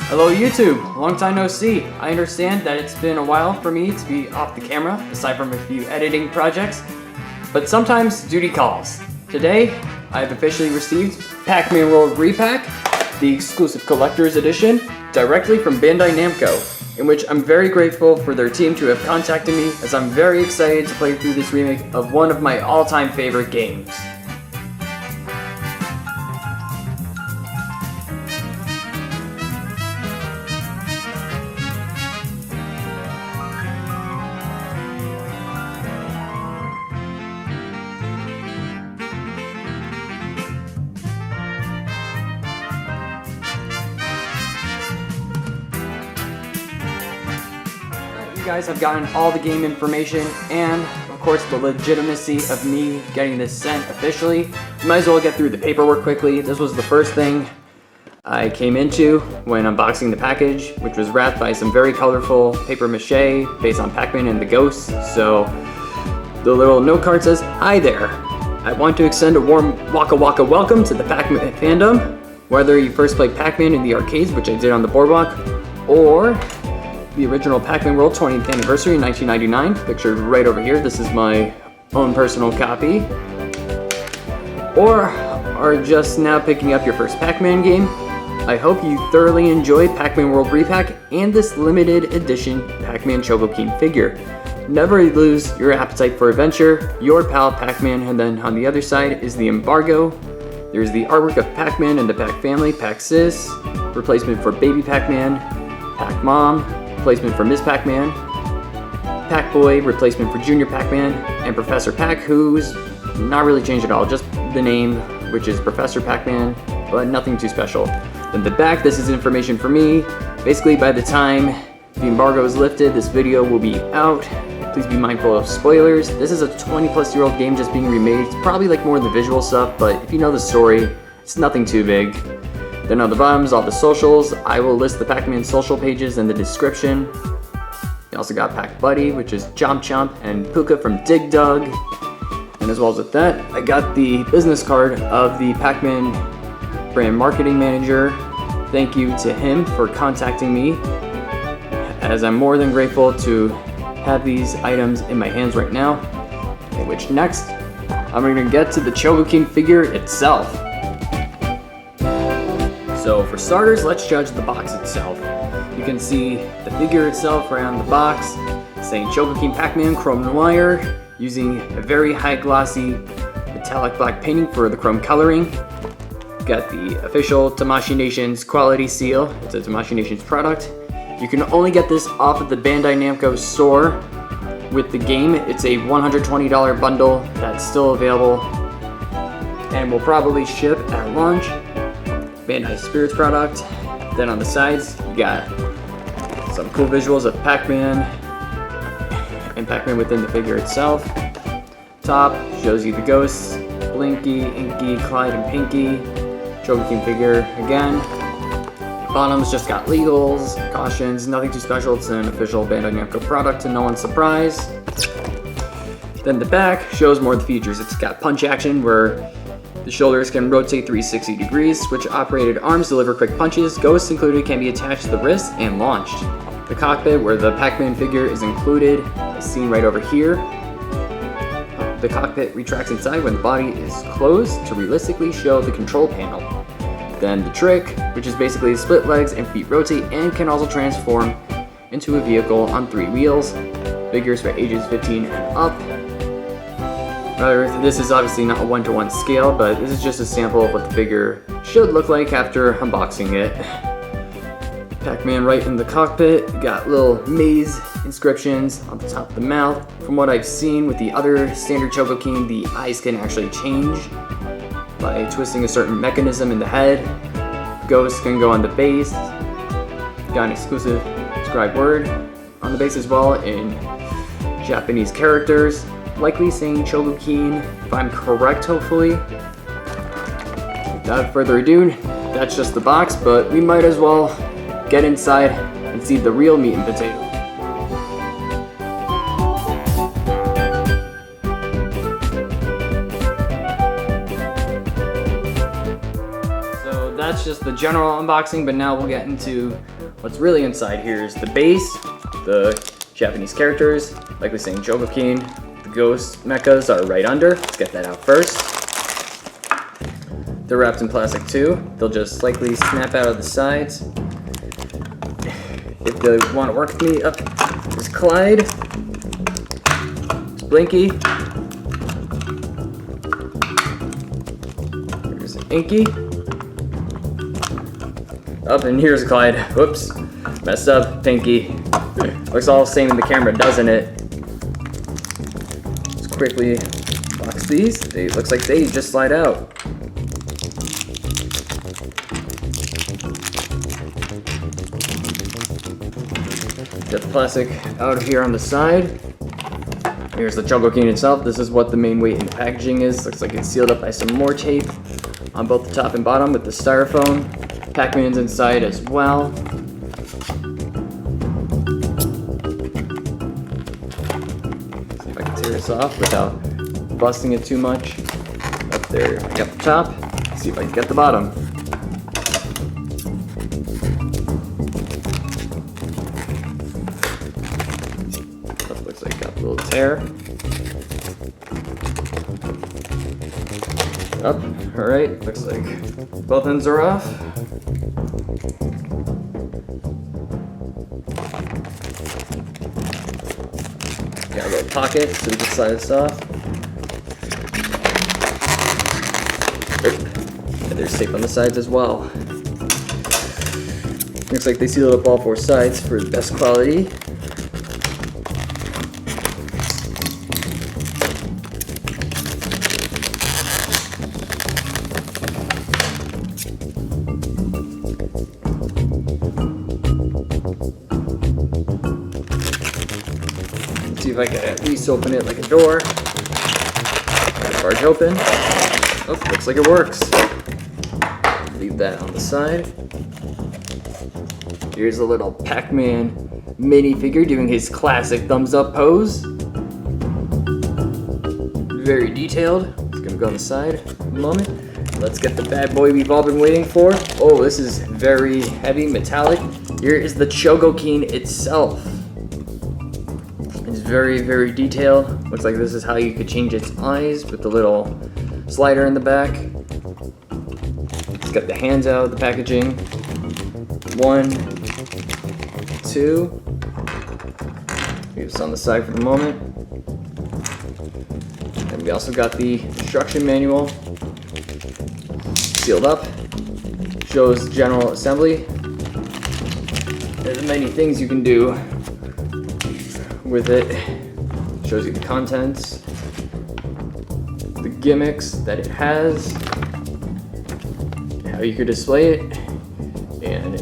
Hello YouTube, long time no see. I understand that it's been a while for me to be off the camera, aside from a few editing projects, but sometimes duty calls. Today, I have officially received Pac-Man World re-pac, the exclusive collector's edition, directly from Bandai Namco, in which I'm very grateful for their team to have contacted me, as I'm very excited to play through this remake of one of my all-time favorite games. You guys have gotten all the game information and, of course, the legitimacy of me getting this sent officially. Might as well get through the paperwork quickly. This was the first thing I came into when unboxing the package, which was wrapped by some very colorful paper mache based on Pac-Man and the Ghosts. So the little note card says, "Hi there. I want to extend a warm Waka Waka welcome to the Pac-Man fandom. Whether you first played Pac-Man in the arcades, which I did on the boardwalk, or the original Pac-Man World 20th anniversary in 1999, pictured right over here. This is my own personal copy. Or are just now picking up your first Pac-Man game. I hope you thoroughly enjoyed Pac-Man World re-pac and this limited edition Pac-Man Chogokin figure. Never lose your appetite for adventure. Your pal Pac-Man." And then on the other side is the embargo. There's the artwork of Pac-Man and the Pac family, Pac-Sis, replacement for Baby Pac-Man, Pac-Mom, replacement for Miss Pac-Man, Pac-Boy, replacement for Junior Pac-Man, and Professor Pac, who's not really changed at all, just the name, which is Professor Pac-Man, but nothing too special. Then the back, this is information for me. Basically, by the time the embargo is lifted, this video will be out. Please be mindful of spoilers. This is a 20-plus-year-old game just being remade. It's probably like more of the visual stuff, but if you know the story, it's nothing too big. Then on the bottom is all the socials. I will list the Pac-Man social pages in the description. You also got Pac Buddy, which is Jump Chump, and Puka from Dig Dug. And as well as with that, I got the business card of the Pac-Man brand marketing manager. Thank you to him for contacting me, as I'm more than grateful to have these items in my hands right now. Okay, which next, I'm going to get to the Chogokin figure itself. So for starters, let's judge the box itself. You can see the figure itself around the box, saying Chogokin Pac-Man Chrome Noir, using a very high glossy metallic black painting for the chrome coloring. Got the official Tamashii Nations quality seal. It's a Tamashii Nations product. You can only get this off of the Bandai Namco store with the game. It's a $120 bundle that's still available and will probably ship at launch. Bandai Spirits product. Then on the sides, you got some cool visuals of Pac-Man and Pac-Man within the figure itself. Top shows you the ghosts, Blinky, Inky, Clyde, and Pinky. Chogokin figure again. Bottom's just got legals, cautions, nothing too special. It's an official Bandai Namco product to no one's surprise. Then the back shows more of the features. It's got punch action where the shoulders can rotate 360 degrees, switch operated arms deliver quick punches, ghosts included can be attached to the wrist and launched. The cockpit where the Pac-Man figure is included is seen right over here. The cockpit retracts inside when the body is closed to realistically show the control panel. Then the trick, which is basically split legs and feet rotate and can also transform into a vehicle on 3 wheels. Figures for ages 15 and up. This is obviously not a one-to-one scale, but this is just a sample of what the figure should look like after unboxing it. Pac-Man right in the cockpit, got little maze inscriptions on the top of the mouth. From what I've seen with the other standard Chogokin, the eyes can actually change by twisting a certain mechanism in the head. Ghosts can go on the base. Got an exclusive scribed word on the base as well in Japanese characters. Likely saying Chogokin, if I'm correct, hopefully. Without further ado, that's just the box, but we might as well get inside and see the real meat and potatoes. that's just the general unboxing, but now we'll get into what's really inside here is the base, the Japanese characters, like we saying Chogokin. The ghost mechas are right under. Let's get that out first. They're wrapped in plastic too. They'll just likely snap out of the sides. If they want to work with me, up is Clyde. It's Blinky. Here's Inky. Up, and here's Clyde. Whoops. Messed up. Pinky. Looks all the same in the camera, doesn't it? Let's quickly box these. They looks like they just slide out. Get the plastic out of here on the side. Here's the Chogokin itself. This is what the main weight in the packaging is. Looks like it's sealed up by some more tape on both the top and bottom with the styrofoam. Pac-Man's inside as well. See if I can tear this off without busting it too much. Up there, I got the top. See if I can get the bottom. Looks like got a little tear. Up, alright, looks like both ends are off. Got a little pocket so we can slide this off. And there's tape on the sides as well. Looks like they sealed up all four sides for the best quality. See if I can at least open it like a door. Barge open. Oh, looks like it works. Leave that on the side. Here's a little Pac-Man minifigure doing his classic thumbs up pose. Very detailed. It's gonna go on the side in a moment. Let's get the bad boy we've all been waiting for. Oh, this is very heavy, metallic. Here is the Chogokin itself. It's very, very detailed. Looks like this is how you could change its eyes with the little slider in the back. It's got the hands out of the packaging. 1, 2. Leave this on the side for the moment. And we also got the instruction manual. Sealed up. Shows general assembly. There's many things you can do with it. Shows you the contents, the gimmicks that it has, how you could display it, and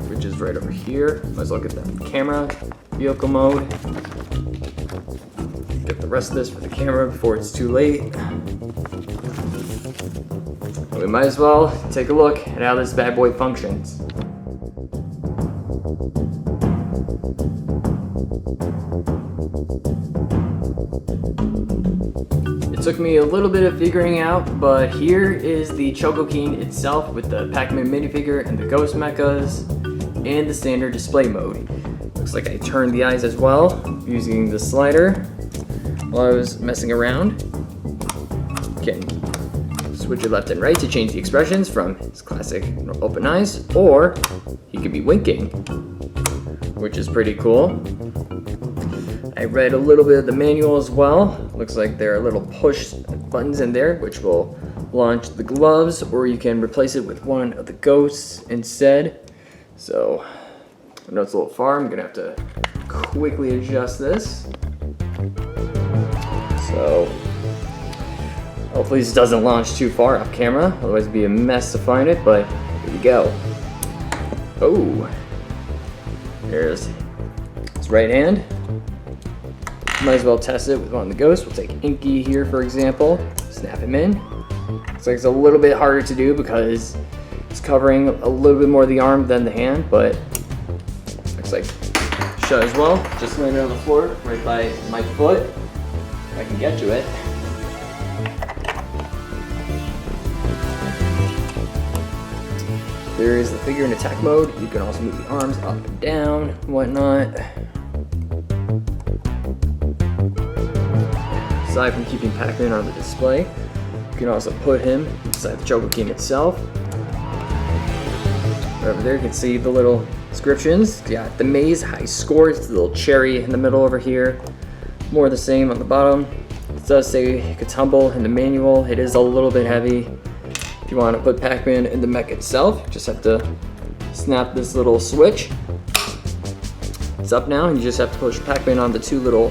which is right over here. Might as well get the camera, vehicle mode. Get the rest of this for the camera before it's too late. We might as well take a look at how this bad boy functions. It took me a little bit of figuring out, but here is the Chogokin itself with the Pac-Man minifigure and the ghost mechas and the standard display mode. Looks like I turned the eyes as well using the slider while I was messing around. Can switch it left and right to change the expressions from his classic open eyes, or he could be winking, which is pretty cool. I read a little bit of the manual as well. Looks like there are little push buttons in there which will launch the gloves, or you can replace it with one of the ghosts instead. So I know it's a little far. I'm gonna have to quickly adjust this. So hopefully this doesn't launch too far off camera, otherwise it'd be a mess to find it, but here we go. Oh, there's his right hand. Might as well test it with one of the ghosts. We'll take Inky here, for example. Snap him in. Looks like it's a little bit harder to do because it's covering a little bit more of the arm than the hand, but looks like shut as well. Just laying it on the floor right by my foot. If I can get to it. There is the figure in attack mode. You can also move the arms up and down, whatnot. Aside from keeping Pac-Man on the display, you can also put him inside the Chogokin itself. Right over there, you can see the little descriptions. You got the maze, high score, it's the little cherry in the middle over here. More of the same on the bottom. It does say it could tumble in the manual. It is a little bit heavy. If you want to put Pac-Man in the mech itself, you just have to snap this little switch. It's up now, and you just have to push Pac-Man on the two little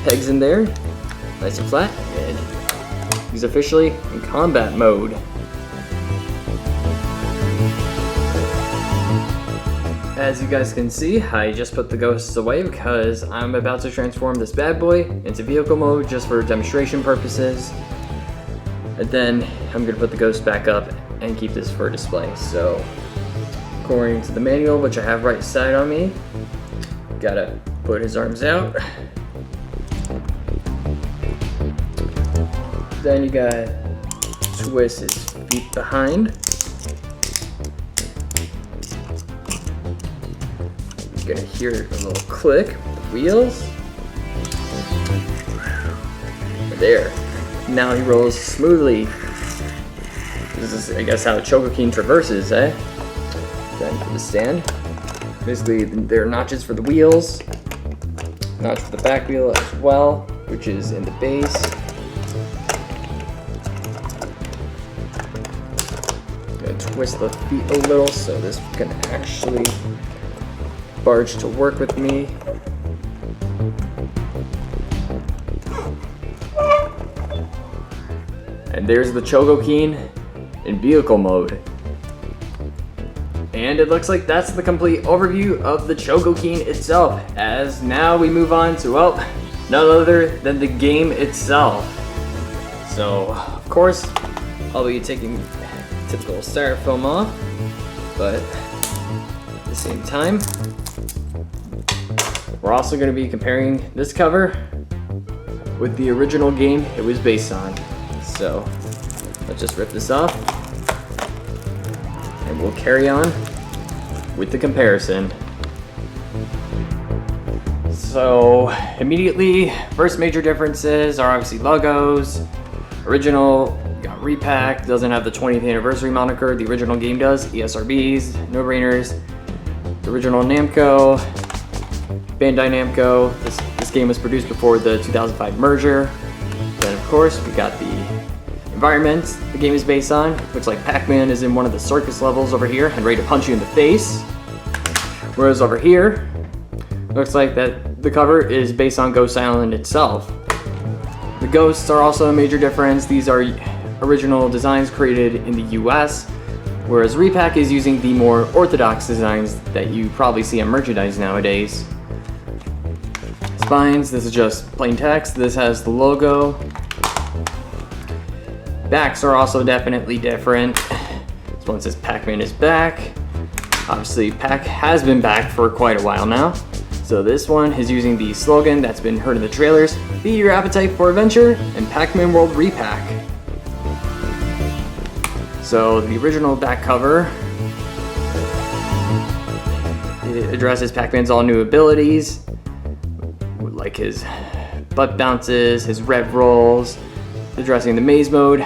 pegs in there, nice and flat, and he's officially in combat mode. As you guys can see, I just put the ghosts away because I'm about to transform this bad boy into vehicle mode just for demonstration purposes. And then I'm gonna put the ghost back up and keep this for display. So, according to the manual, which I have right side on me, gotta put his arms out. Then you gotta twist his feet behind. You're gonna hear a little click with the wheels. There. Now he rolls smoothly. This is, I guess, how Chogokin traverses, eh? Then for the stand. Basically, there are notches for the wheels. Notch for the back wheel as well, which is in the base. I'm gonna twist the feet a little so this can actually barge to work with me. And there's the Chogokin in vehicle mode. And it looks like that's the complete overview of the Chogokin itself, as now we move on to, well, none other than the game itself. So, of course, I'll be taking typical styrofoam off, but at the same time, we're also going to be comparing this cover with the original game it was based on. So let's just rip this off and we'll carry on with the comparison. So immediately, first major differences are obviously logos. Original got re-pac, doesn't have the 20th anniversary moniker. The original game does. ESRBs, no-brainers. The original Namco, Bandai Namco. This game was produced before the 2005 merger. Then of course we got the environment the game is based on. Looks like Pac-Man is in one of the circus levels over here and ready to punch you in the face. Whereas over here, looks like that the cover is based on Ghost Island itself. The ghosts are also a major difference. These are original designs created in the US, whereas re-pac is using the more orthodox designs that you probably see on merchandise nowadays. Spines, this is just plain text. This has the logo. Backs are also definitely different. This one says Pac-Man is back. Obviously, Pac has been back for quite a while now. So this one is using the slogan that's been heard in the trailers, "Feed your appetite for adventure," and Pac-Man World re-pac. So the original back cover, it addresses Pac-Man's all new abilities, like his butt bounces, his rev rolls, addressing the maze mode,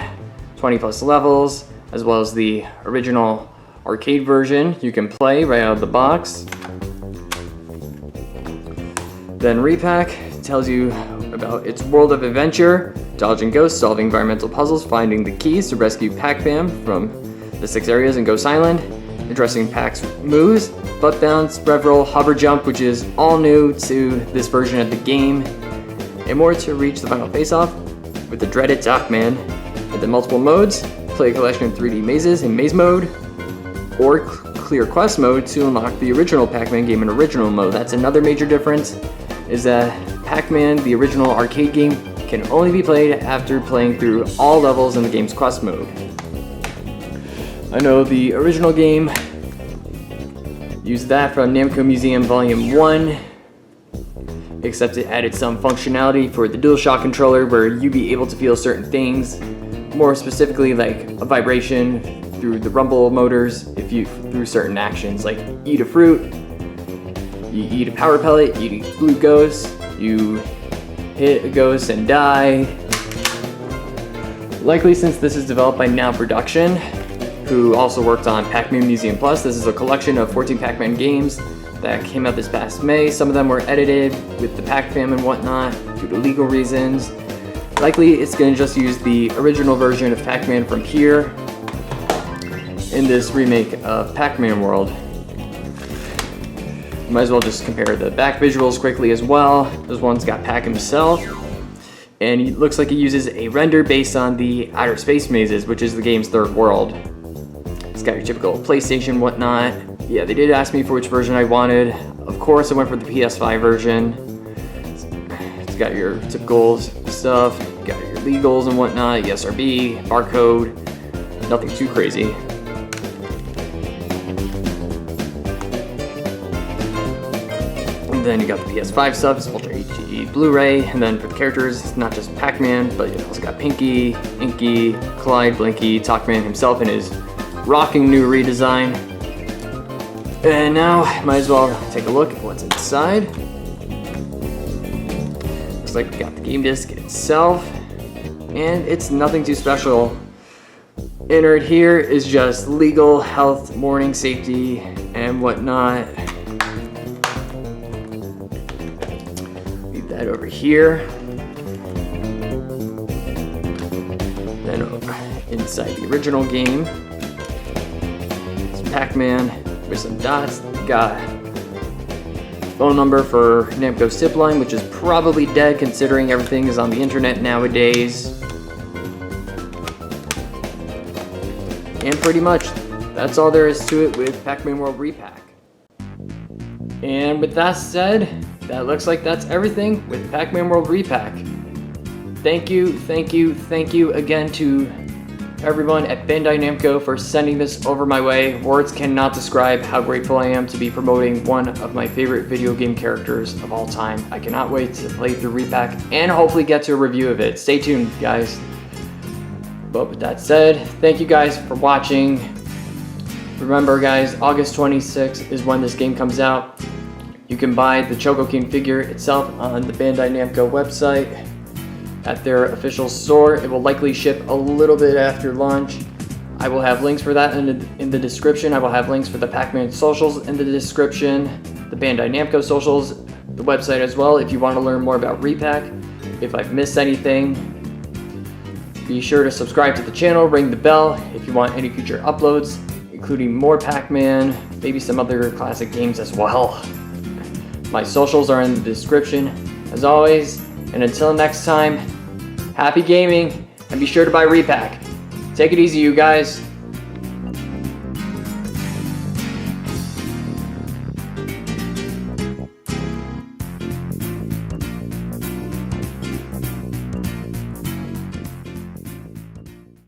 20 plus levels, as well as the original arcade version you can play right out of the box. Then re-pac tells you about its world of adventure, dodging ghosts, solving environmental puzzles, finding the keys to rescue Pac-Man from the 6 areas in Ghost Island, addressing Pac's moves, butt bounce, rev roll, hover jump, which is all new to this version of the game, and more to reach the final face-off with the dreaded Dockman. And the multiple modes, play a collection of 3D mazes in maze mode, or clear quest mode to unlock the original Pac-Man game in original mode. That's another major difference, is that Pac-Man, the original arcade game, can only be played after playing through all levels in the game's quest mode. I know the original game used that from Namco Museum Volume 1, except it added some functionality for the DualShock controller where you'd be able to feel certain things, more specifically like a vibration through the rumble motors if you through certain actions, like eat a fruit, you eat a power pellet, you eat glucose, you hit a ghost and die. Likely, since this is developed by Now Production, who also worked on Pac-Man Museum Plus. This is a collection of 14 Pac-Man games that came out this past May. Some of them were edited with the Pac-Fam and whatnot due to legal reasons. Likely it's going to just use the original version of Pac-Man from here in this remake of Pac-Man World. Might as well just compare the back visuals quickly as well. This one's got Pac himself, and it looks like he uses a render based on the Outer Space Mazes, which is the game's third world. It's got your typical PlayStation whatnot. Yeah, they did ask me for which version I wanted. Of course, I went for the PS5 version. It's got your typical stuff. You got your legals and whatnot, ESRB, barcode, nothing too crazy. And then you got the PS5 stuff, it's Ultra HD Blu-ray, and then for the characters, it's not just Pac-Man, but you also got Pinky, Inky, Clyde, Blinky, Talkman himself in his rocking new redesign. And now, might as well take a look at what's inside. Looks like we got the game disc itself, and it's nothing too special. Entered here is just legal, health, morning, safety, and whatnot. Leave that over here. Then over inside the original game, it's Pac-Man with some dots. Got phone number for Namco's tip line, which is probably dead considering everything is on the internet nowadays. And pretty much, that's all there is to it with Pac-Man World re-pac. And with that said, that looks like that's everything with Pac-Man World re-pac. Thank you again to everyone at Bandai Namco for sending this over my way. Words cannot describe how grateful I am to be promoting one of my favorite video game characters of all time. I cannot wait to play through re-pac and hopefully get to a review of it. Stay tuned, guys. But with that said, thank you guys for watching. Remember guys, August 26th is when this game comes out. You can buy the Chogokin figure itself on the Bandai Namco website at their official store. It will likely ship a little bit after launch. I will have links for that in the description. I will have links for the Pac-Man socials in the description, the Bandai Namco socials, the website as well if you want to learn more about re-pac. If I've missed anything, be sure to subscribe to the channel, ring the bell if you want any future uploads, including more Pac-Man, maybe some other classic games as well. My socials are in the description, as always, and until next time, happy gaming, and be sure to buy re-pac. Take it easy, you guys.